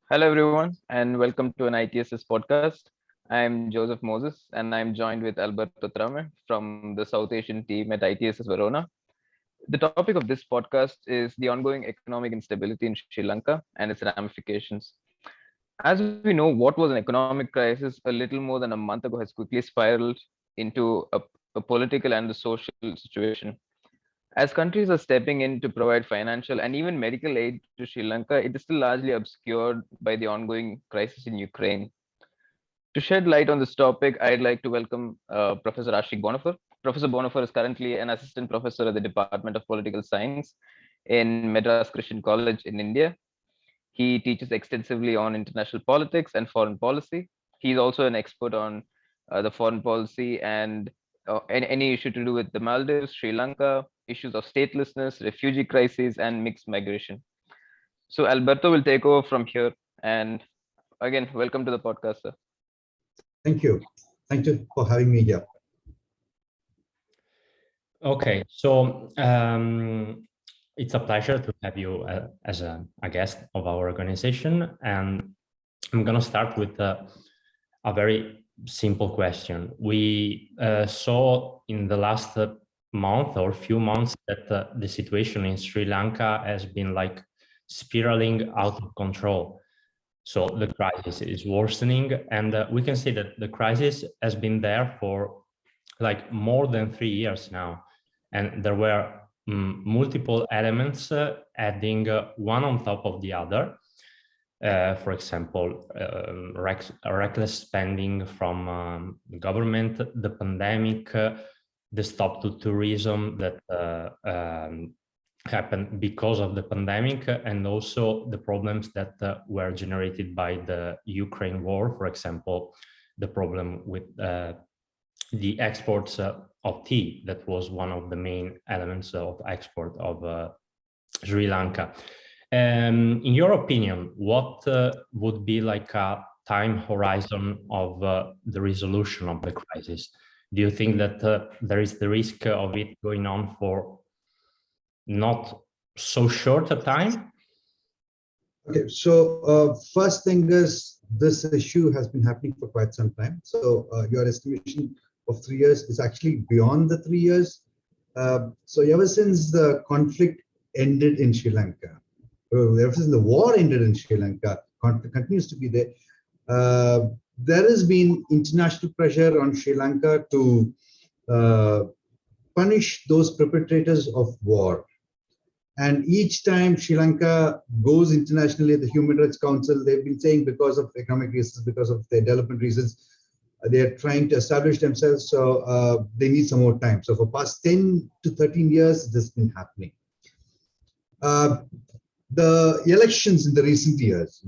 Hello, everyone, and welcome to an ITSS podcast. I'm Joseph Moses, and I'm joined with Alberto Trame from the South Asian team at ITSS Verona. The topic of this podcast is the ongoing economic instability in Sri Lanka and its ramifications. As we know, what was an economic crisis a little more than a month ago has quickly spiraled into a political and a social situation. As countries are stepping in to provide financial and even medical aid to Sri Lanka, it is still largely obscured by the ongoing crisis in Ukraine. To shed light on this topic, I'd like to welcome Professor Ashik Bonofer. Professor Bonofer is currently an assistant professor at the Department of Political Science in Madras Christian College in India. He teaches extensively on international politics and foreign policy. He's also an expert on the foreign policy and any issue to do with the Maldives, Sri Lanka, issues of statelessness, refugee crises, and mixed migration. So Alberto will take over from here. And again, welcome to the podcast, sir. Thank you. Thank you for having me here. Okay, so it's a pleasure to have you as a guest of our organization. And I'm going to start with a very simple question. We saw in the last month or few months that the situation in Sri Lanka has been like spiraling out of control. So the crisis is worsening, and we can say that the crisis has been there for like more than 3 years now. And there were multiple elements adding one on top of the other. For example, reckless spending from the government, the pandemic, the stop to tourism that happened because of the pandemic, and also the problems that were generated by the Ukraine war. For example, the problem with the exports of tea, that was one of the main elements of export of Sri Lanka. In your opinion, what would be like a time horizon of the resolution of the crisis? Do you think that there is the risk of it going on for not so short a time? Okay, so first thing is, this issue has been happening for quite some time. So your estimation of 3 years is actually beyond the 3 years. So ever since the conflict ended in Sri Lanka, ever since the war ended in Sri Lanka, conflict continues to be there. There has been international pressure on Sri Lanka to punish those perpetrators of war. And each time Sri Lanka goes internationally at the Human Rights Council, they've been saying because of economic reasons, because of their development reasons, they're trying to establish themselves. So they need some more time. So for past 10 to 13 years, this has been happening. The elections in the recent years,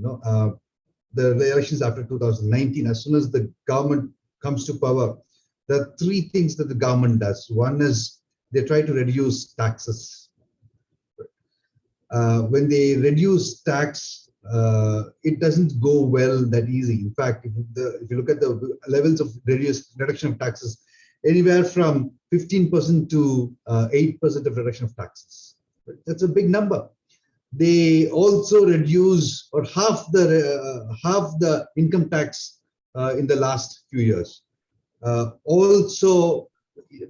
the elections after 2019, as soon as the government comes to power, there are three things that the government does. One is they try to reduce taxes. When they reduce tax, it doesn't go well that easy. In fact, if you look at the levels of reduction of taxes, anywhere from 15% to 8% of reduction of taxes. That's a big number. They also reduce or half the income tax in the last few years. Also,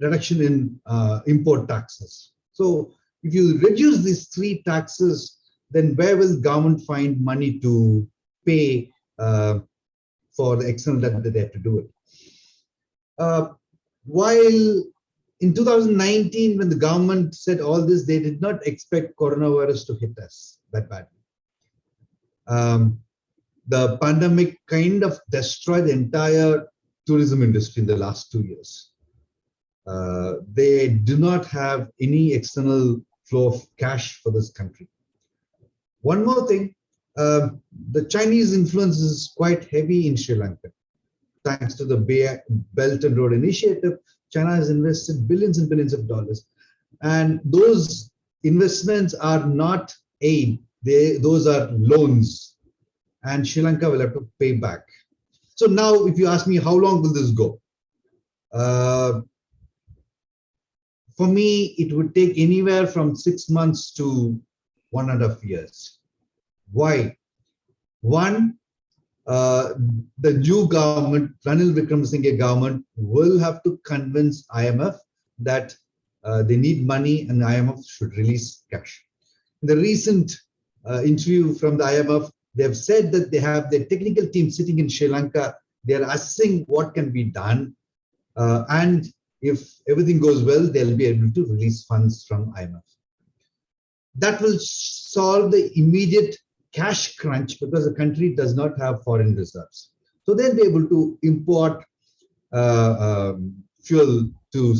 reduction in import taxes. So if you reduce these three taxes, then where will government find money to pay for the external debt that they have to do it? While in 2019, when the government said all this, they did not expect coronavirus to hit us that badly. The pandemic kind of destroyed the entire tourism industry in the last 2 years. They do not have any external flow of cash for this country. One more thing, the Chinese influence is quite heavy in Sri Lanka. Thanks to the Belt and Road Initiative, China has invested billions and billions of dollars. And those investments are not aid, those are loans. And Sri Lanka will have to pay back. So now, if you ask me, how long will this go? For me, it would take anywhere from 6 months to 1.5 years. Why? One, the new government, Ranil Wickremesinghe government, will have to convince IMF that they need money and IMF should release cash. In the recent interview from the IMF, they have said that they have their technical team sitting in Sri Lanka. They are assessing what can be done. And if everything goes well, they'll be able to release funds from IMF. That will solve the immediate cash crunch because the country does not have foreign reserves. So they'll be able to import fuel to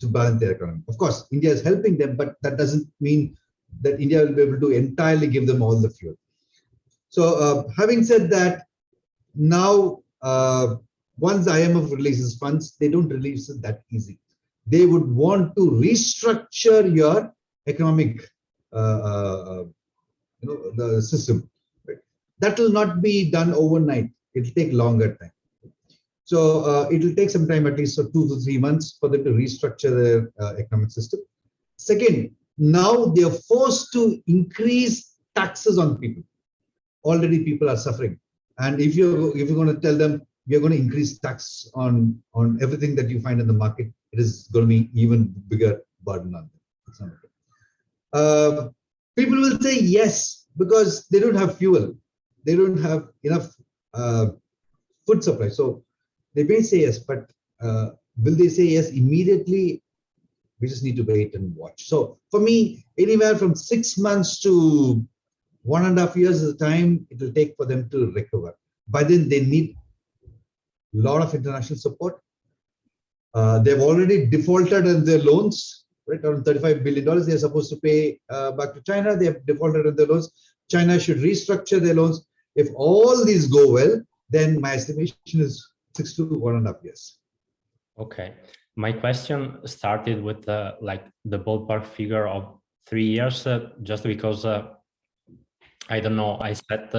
balance their economy. Of course, India is helping them, but that doesn't mean that India will be able to entirely give them all the fuel. So having said that, now once the IMF releases funds, they don't release it that easy. They would want to restructure your economic the system. Right? That will not be done overnight. It will take longer time. So it will take some time, at least 2 to 3 months, for them to restructure their economic system. Second, now they are forced to increase taxes on people. Already people are suffering. And if you're going to tell them we are going to increase tax on everything that you find in the market, it is going to be even bigger burden on them. It's not okay. People will say yes because they don't have fuel. They don't have enough food supply. So they may say yes, but will they say yes immediately? We just need to wait and watch. So for me, anywhere from 6 months to 1.5 years is the time it will take for them to recover. By then, they need a lot of international support. They've already defaulted on their loans, right? Around $35 billion they're supposed to pay back to China. They have defaulted on their loans. China should restructure their loans. If all these go well, then my estimation is 6 to 1.5 years. Okay. My question started with like the ballpark figure of 3 years, just because I don't know, I said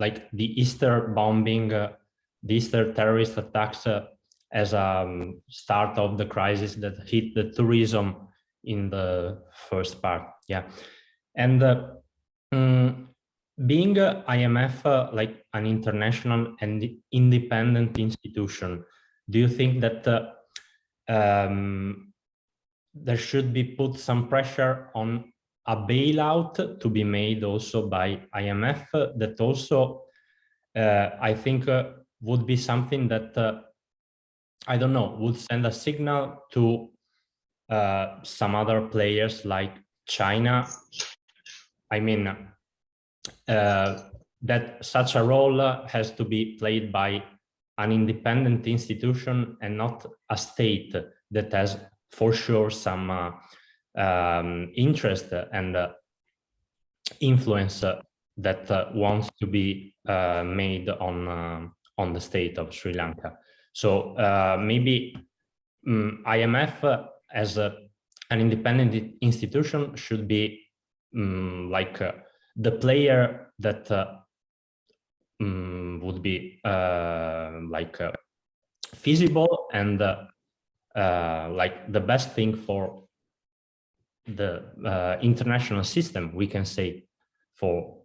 like the Easter bombing, the Easter terrorist attacks as a start of the crisis that hit the tourism in the first part. Yeah. And being IMF like an international and independent institution, do you think that there should be put some pressure on a bailout to be made also by IMF that also I think would be something that I don't know, would send a signal to some other players like China. I mean, that such a role has to be played by an independent institution and not a state that has for sure some interest and influence that wants to be made on the state of Sri Lanka. So maybe IMF as an independent institution should be like the player that would be like feasible and like the best thing for the international system, we can say, for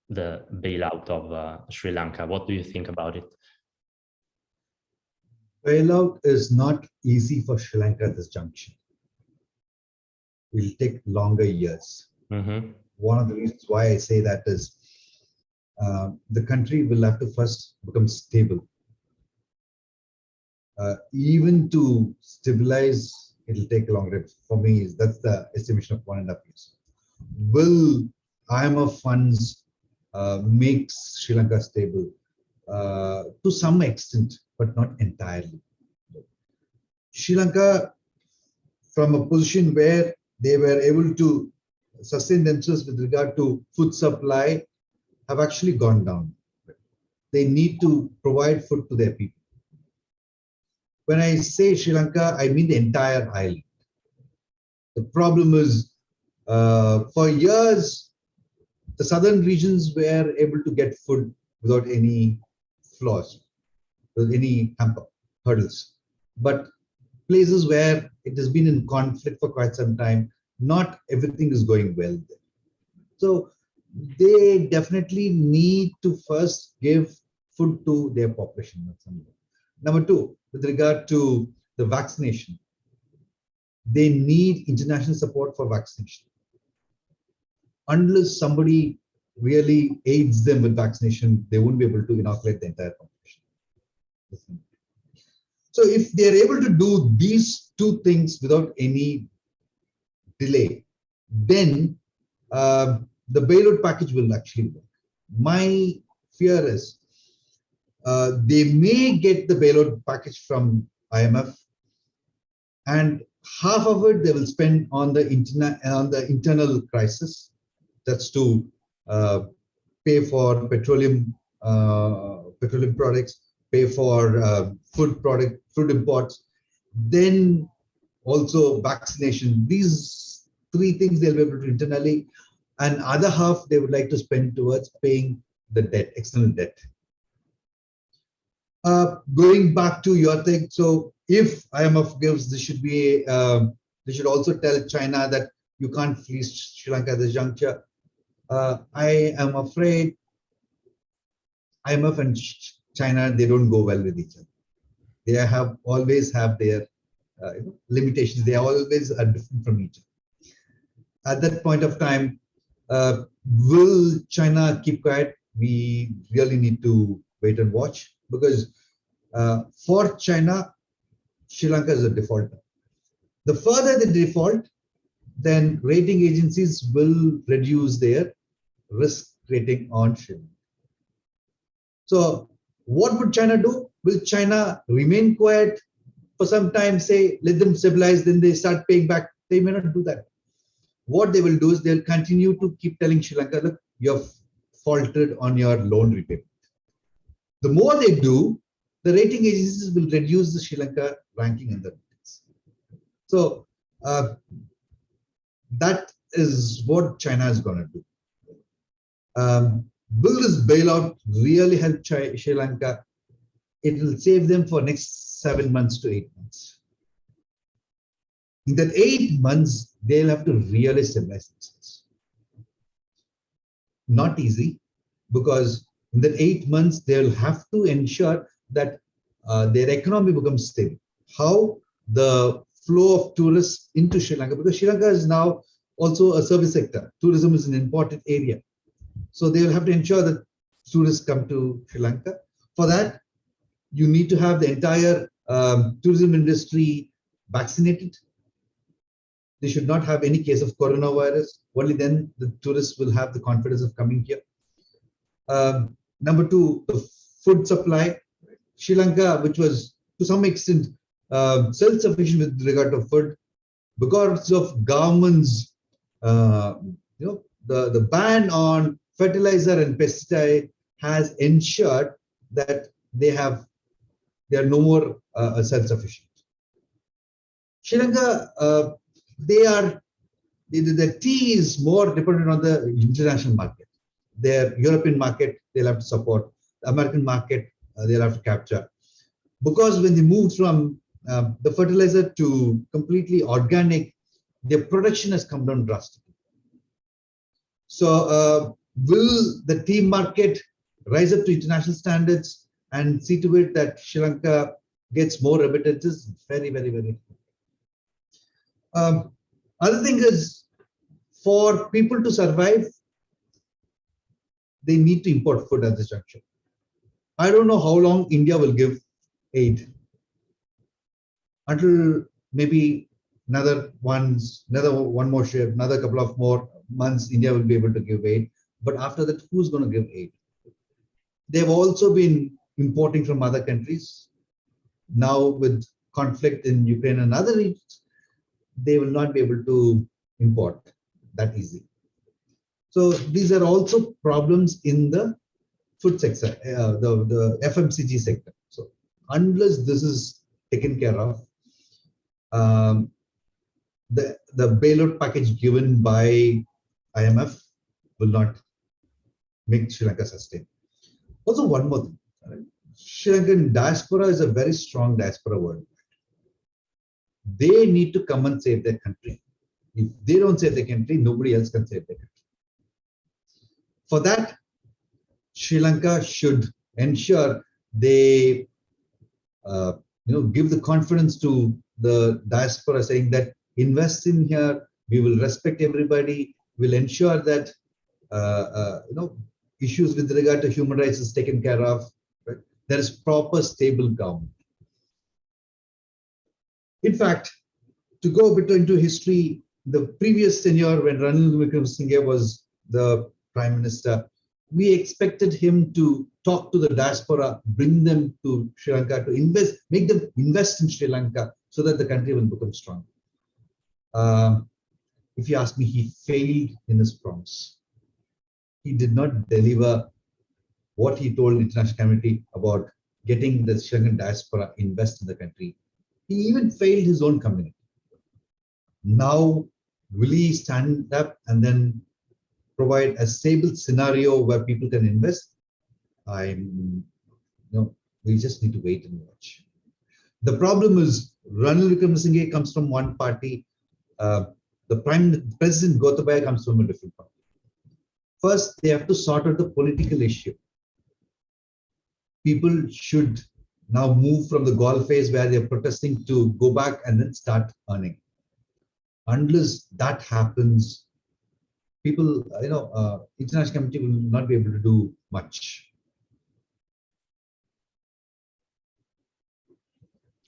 the bailout of Sri Lanka. What do you think about it? Bailout is not easy for Sri Lanka at this junction. It will take longer years. Mm-hmm. One of the reasons why I say that is the country will have to first become stable. Even to stabilize, it will take a long time. For me, that's the estimation of 1.5 years. Will IMF funds make Sri Lanka stable? To some extent, but not entirely. Sri Lanka, from a position where they were able to sustain themselves with regard to food supply, have actually gone down. They need to provide food to their people. When I say Sri Lanka, I mean the entire island. The problem is, for years, the southern regions were able to get food without any flaws, without any hurdles. But places where it has been in conflict for quite some time, not everything is going well there. So they definitely need to first give food to their population. Number two, with regard to the vaccination, they need international support for vaccination. Unless somebody really aids them with vaccination, they won't be able to inoculate the entire population. So if they are able to do these two things without any delay, then the bailout package will actually work. My fear is they may get the bailout package from IMF, and half of it they will spend on the internal crisis. That's to pay for petroleum products, pay for food imports, then also vaccination. These three things they'll be able to internally, and other half they would like to spend towards paying the debt, external debt. Going back to your thing, so if IMF gives, this should be they should also tell China that you can't fleece Sri Lanka at this juncture. I am afraid IMF and China, they don't go well with each other. They have always have their limitations. They always are different from each other. At that point of time, will China keep quiet? We really need to wait and watch, because for China, Sri Lanka is a defaulter. The further they default, then rating agencies will reduce their risk rating on Sri Lanka. So what would China do? Will China remain quiet for some time, say, let them stabilize, then they start paying back? They may not do that. What they will do is they'll continue to keep telling Sri Lanka, look, you've faltered on your loan repayment. The more they do, the rating agencies will reduce the Sri Lanka ranking in the ratings. So that is what China is going to do. Will this bailout really help Sri Lanka? It will save them for next 7 months to 8 months. In that 8 months, they'll have to really stabilize themselves. Not easy, because in that 8 months, they'll have to ensure that their economy becomes stable. How? The flow of tourists into Sri Lanka, because Sri Lanka is now also a service sector. Tourism is an important area. So they will have to ensure that tourists come to Sri Lanka. For that, you need to have the entire tourism industry vaccinated. They should not have any case of coronavirus. Only then the tourists will have the confidence of coming here. Number two, the food supply. Sri Lanka, which was to some extent self-sufficient with regard to food, because of government's the ban on fertilizer and pesticide has ensured that they are no more self-sufficient. Sri Lanka, the tea is more dependent on the international market. Their European market, they'll have to support. The American market, they'll have to capture. Because when they moved from the fertilizer to completely organic, their production has come down drastically. So will the tea market rise up to international standards and see to it that Sri Lanka gets more remittances? Very, very, very. Other thing is, for people to survive, they need to import food at this juncture. I don't know how long India will give aid. Until maybe another one more ship, another couple of more months, India will be able to give aid. But after that, who's going to give aid? They've also been importing from other countries. Now with conflict in Ukraine and other regions, they will not be able to import that easily. So these are also problems in the food sector, the FMCG sector. So unless this is taken care of, the bailout package given by IMF will not make Sri Lanka sustain. Also, one more thing. Sri Lankan diaspora is a very strong diaspora worldwide. They need to come and save their country. If they don't save their country, nobody else can save their country. For that, Sri Lanka should ensure they give the confidence to the diaspora, saying that invest in here, we will respect everybody, will ensure that issues with regard to human rights is taken care of. Right? There is proper stable government. In fact, to go a bit into history, the previous tenure when Ranil Wickremesinghe was the Prime Minister, we expected him to talk to the diaspora, bring them to Sri Lanka, to invest, make them invest in Sri Lanka so that the country will become strong. If you ask me, he failed in his promise. He did not deliver what he told the international community about getting the Sri Lankan diaspora invest in the country. He even failed his own community. Now, will he stand up and then provide a stable scenario where people can invest? We just need to wait and watch. The problem is Ranil Wickremesinghe comes from one party. The President Gotabaya comes from a different party. First, they have to sort out the political issue. People should now move from the goal phase where they're protesting to go back and then start earning. Unless that happens, people, international community will not be able to do much.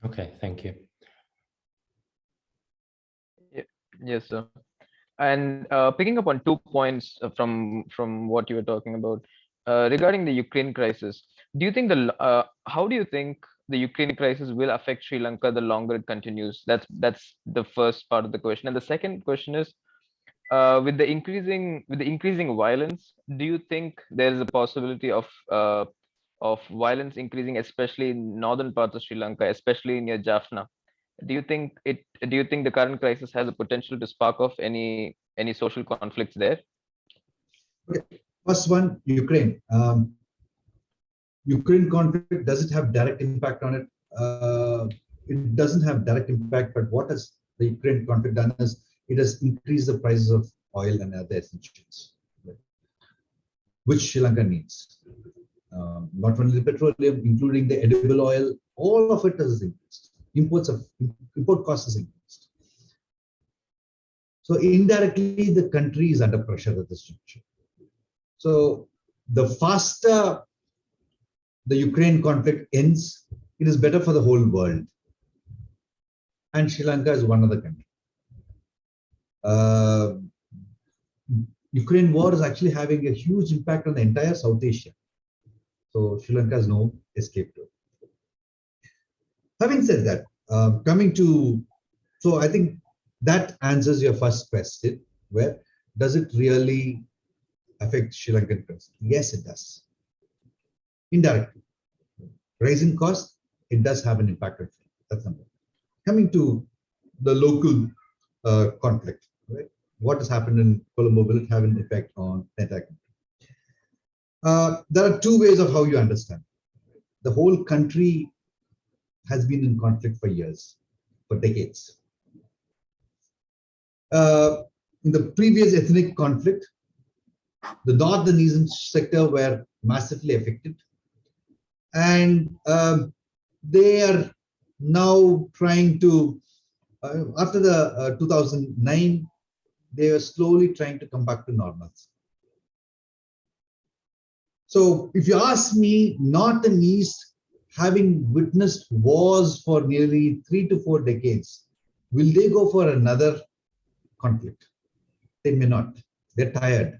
Okay, thank you. Yes, sir. And picking up on 2 points from what you were talking about regarding the Ukraine crisis, do you think how do you think the Ukraine crisis will affect Sri Lanka the longer it continues? That's the first part of the question. And the second question is, with the increasing violence, do you think there is a possibility of violence increasing, especially in northern parts of Sri Lanka, especially near Jaffna? Do you think the current crisis has a potential to spark off any social conflicts there? Okay. First one, Ukraine. Ukraine conflict, does it have direct impact on it? It doesn't have direct impact, but what has the Ukraine conflict done is it has increased the prices of oil and other essentials, which Sri Lanka needs. Not only the petroleum, including the edible oil, all of it has increased. Import costs has increased. So indirectly, the country is under pressure at this juncture. So the faster the Ukraine conflict ends, it is better for the whole world. And Sri Lanka is one of the countries. Ukraine war is actually having a huge impact on the entire South Asia. So Sri Lanka has no escape to it. Having said that, so I think that answers your first question, where does it really affect Sri Lankan currency? Yes, it does. Indirectly. Rising costs, it does have an impact on it. That's number one. Coming to the local conflict, right? What has happened in Colombo, will it have an effect on the entire country? There are two ways of how you understand. The whole country has been in conflict for years, for decades. In the previous ethnic conflict, the north and eastern sector were massively affected. And they are now trying to, after the 2009, they are slowly trying to come back to normalcy. So if you ask me, north and east, having witnessed wars for nearly 3 to 4 decades, will they go for another conflict? They may not. They're tired.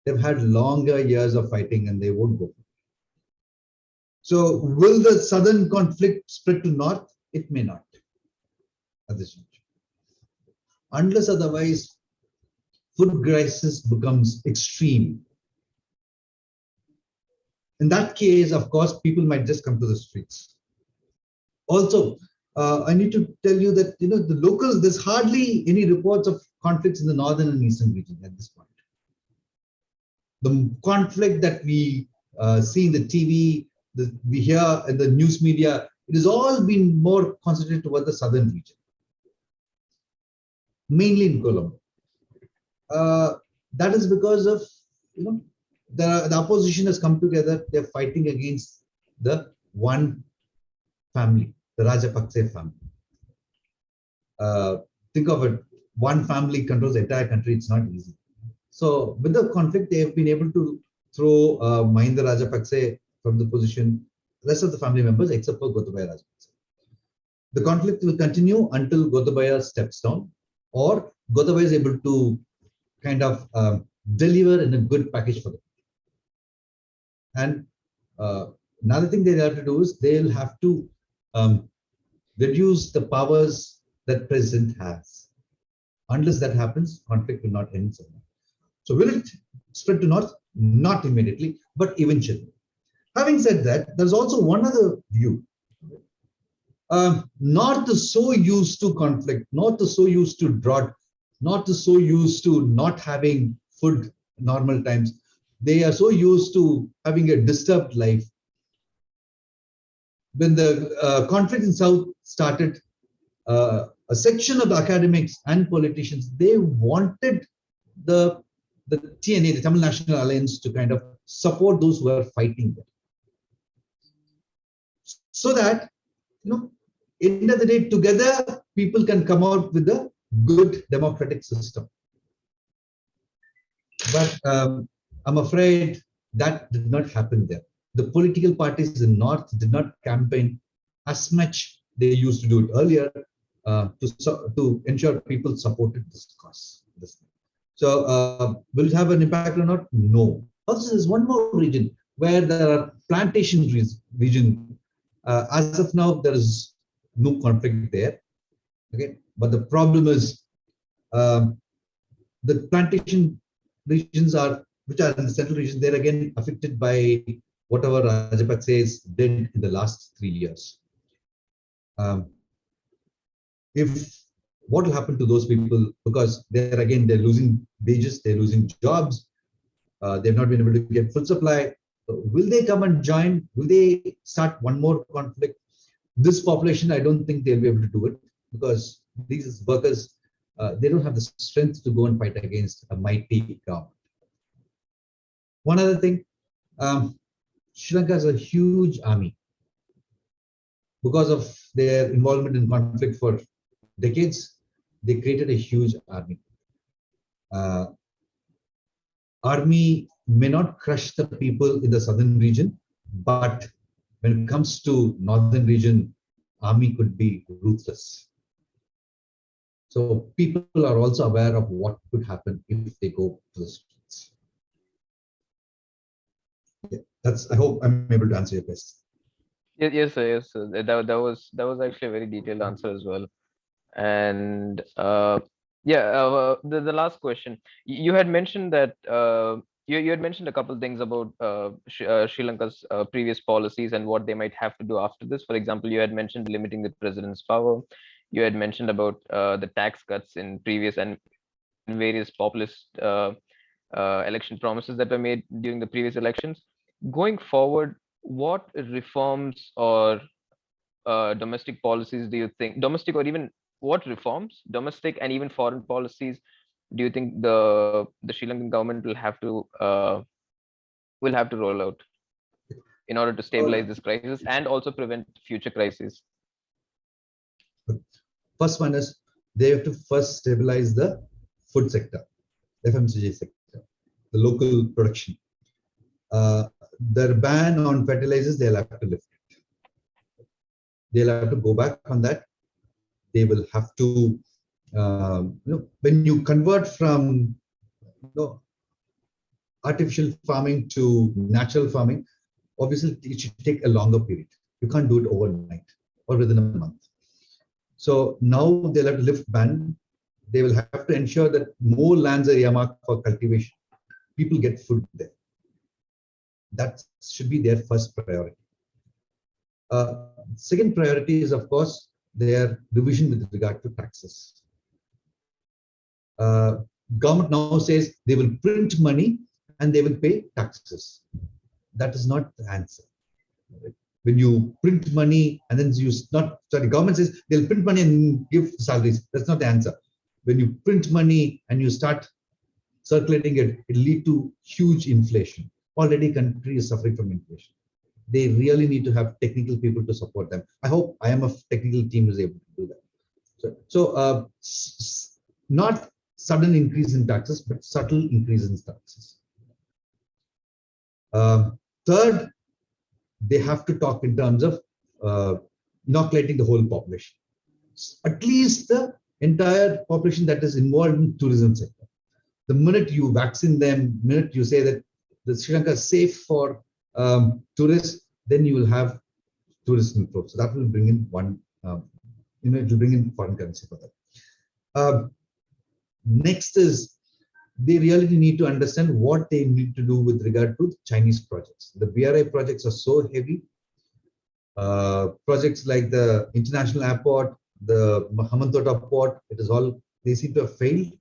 They've had longer years of fighting and they won't go. So will the southern conflict spread to north? It may not at this juncture. Unless otherwise, food crisis becomes extreme. In that case, of course, people might just come to the streets. Also, I need to tell you that the locals, there's hardly any reports of conflicts in the northern and eastern region at this point. The conflict that we see in the TV, we hear in the news media, it has all been more concentrated toward the southern region, mainly in Colombo. That is because of the opposition has come together. They're fighting against the one family, the Rajapaksa family. Think of it, one family controls the entire country. It's not easy. So with the conflict, they have been able to throw Mahinda Rajapaksa from the position, rest of the family members except for Gotabaya Rajapaksa. The conflict will continue until Gotabaya steps down or Gotabaya is able to kind of deliver in a good package for them. And another thing they have to do is they'll have to reduce the powers that president has. Unless that happens, conflict will not end somewhere. So will it spread to north? Not immediately, but eventually. Having said that, there's also one other view. North is so used to conflict, North is so used to drought, North is so used to not having food normal times. They are so used to having a disturbed life. When the conflict in South started, a section of the academics and politicians, they wanted the TNA, the Tamil National Alliance, to kind of support those who are fighting there. So that, end of the day, together, people can come out with a good democratic system. But I'm afraid that did not happen there. The political parties in North did not campaign as much they used to do it earlier to ensure people supported this cause. So will it have an impact or not? No. Also, there's one more region where there are plantation region. As of now, there is no conflict there. Okay, but the problem is the plantation regions which are in the central region, they're again affected by whatever Rajapaksa did in the last 3 years. What will happen to those people? Because they're losing wages, they're losing jobs, they've not been able to get food supply. So will they come and join? Will they start one more conflict? This population, I don't think they'll be able to do it because these workers, they don't have the strength to go and fight against a mighty government. One other thing, Sri Lanka has a huge army. Because of their involvement in conflict for decades, they created a huge army. Army may not crush the people in the southern region, but when it comes to northern region, army could be ruthless. So people are also aware of what could happen if they go to the streets. Yeah, I hope I'm able to answer your question. Yes, sir. Yes, sir. That was actually a very detailed answer as well. And the last question, you had mentioned that you had mentioned a couple of things about Sri Lanka's previous policies and what they might have to do after this. For example, you had mentioned limiting the president's power. You had mentioned about the tax cuts in previous and various populist election promises that were made during the previous elections. Going forward, what reforms or domestic policies do you think, domestic or even what reforms, domestic and even foreign policies, do you think the Sri Lankan government will have to roll out in order to stabilize this crisis and also prevent future crises? First one is they have to first stabilize the food sector, FMCG sector, the local production. Their ban on fertilizers, they'll have to lift it. They'll have to go back on that. They will have to, when you convert from artificial farming to natural farming, obviously it should take a longer period. You can't do it overnight or within a month. So now they'll have to lift ban. They will have to ensure that more lands are earmarked for cultivation. People get food there. That should be their first priority. Second priority is, of course, their revision with regard to taxes. Government now says they will print money and they will pay taxes. That is not the answer. When you print money and then government says they'll print money and give salaries. That's not the answer. When you print money and you start circulating it, it'll lead to huge inflation. Already country is suffering from inflation. They really need to have technical people to support them. I hope IMF technical team is able to do that. Not sudden increase in taxes, but subtle increase in taxes. Third, they have to talk in terms of inoculating the whole population, at least the entire population that is involved in tourism sector. The minute you vaccine them, minute you say that the Sri Lanka is safe for tourists, then you will have tourism growth. So that will bring in one, it will bring in foreign currency for that. Next is they really need to understand what they need to do with regard to Chinese projects. The BRI projects are so heavy. Projects like the international airport, the Hambantota port, it is all, they seem to have failed.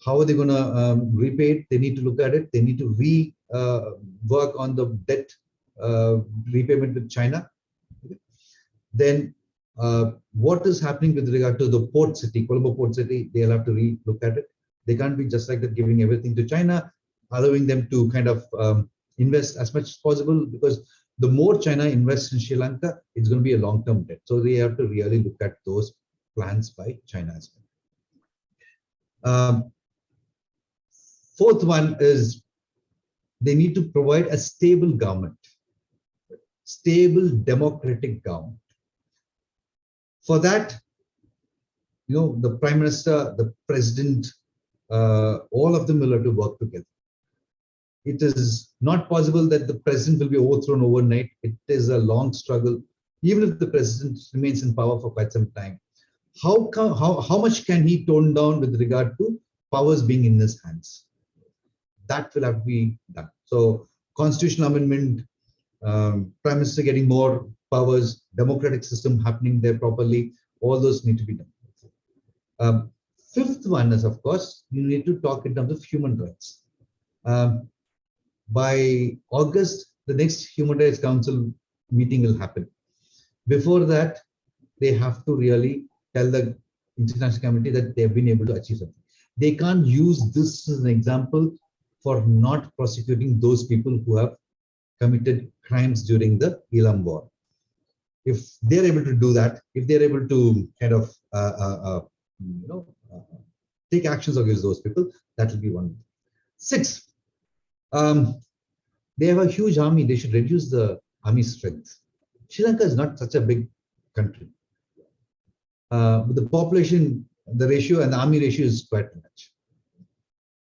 How are they going to repay it? They need to look at it. They need to work on the debt repayment with China. Then what is happening with regard to the port city, Colombo port city, they'll have to re-look at it. They can't be just like that giving everything to China, allowing them to kind of invest as much as possible, because the more China invests in Sri Lanka, it's going to be a long-term debt. So they have to really look at those plans by China as well. Fourth one is they need to provide a stable government, stable democratic government. For that, the Prime Minister, the President, all of them will have to work together. It is not possible that the President will be overthrown overnight. It is a long struggle. Even if the President remains in power for quite some time, how much can he tone down with regard to powers being in his hands? That will have to be done. So constitutional amendment, Prime Minister getting more powers, democratic system happening there properly, all those need to be done. Fifth one is, of course, you need to talk in terms of human rights. By August, the next Human Rights Council meeting will happen. Before that, they have to really tell the international community that they've been able to achieve something. They can't use this as an example for not prosecuting those people who have committed crimes during the Elam War. If they're able to do that, if they're able to kind of take actions against those people, that will be one. Sixth, they have a huge army. They should reduce the army strength. Sri Lanka is not such a big country. With the population, the ratio and the army ratio is quite much.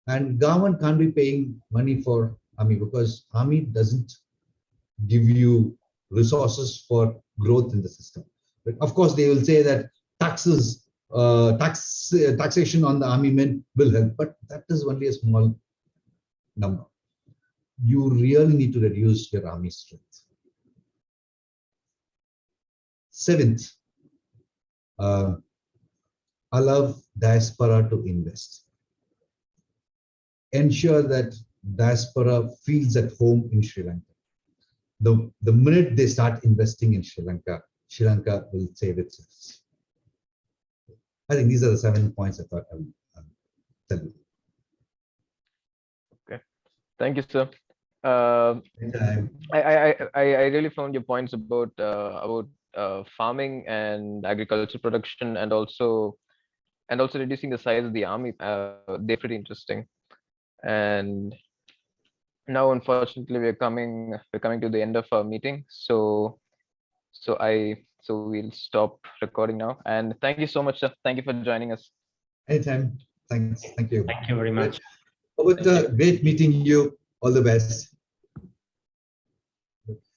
And government can't be paying money for army because army doesn't give you resources for growth in the system. But of course, they will say that taxes, taxation on the army men will help, but that is only a small number. You really need to reduce your army strength. Seventh, allow diaspora to invest. Ensure that diaspora feels at home in Sri Lanka. The minute they start investing in Sri Lanka will save itself. I think these are the 7 points I thought I would tell you. Okay, thank you, sir. I really found your points about farming and agriculture production, and also reducing the size of the army. They're pretty interesting. And now, unfortunately, we're coming to the end of our meeting. So we'll stop recording now. And thank you so much, sir. Thank you for joining us. Anytime. Thanks. Thank you. Thank you very much. Great meeting you. All the best.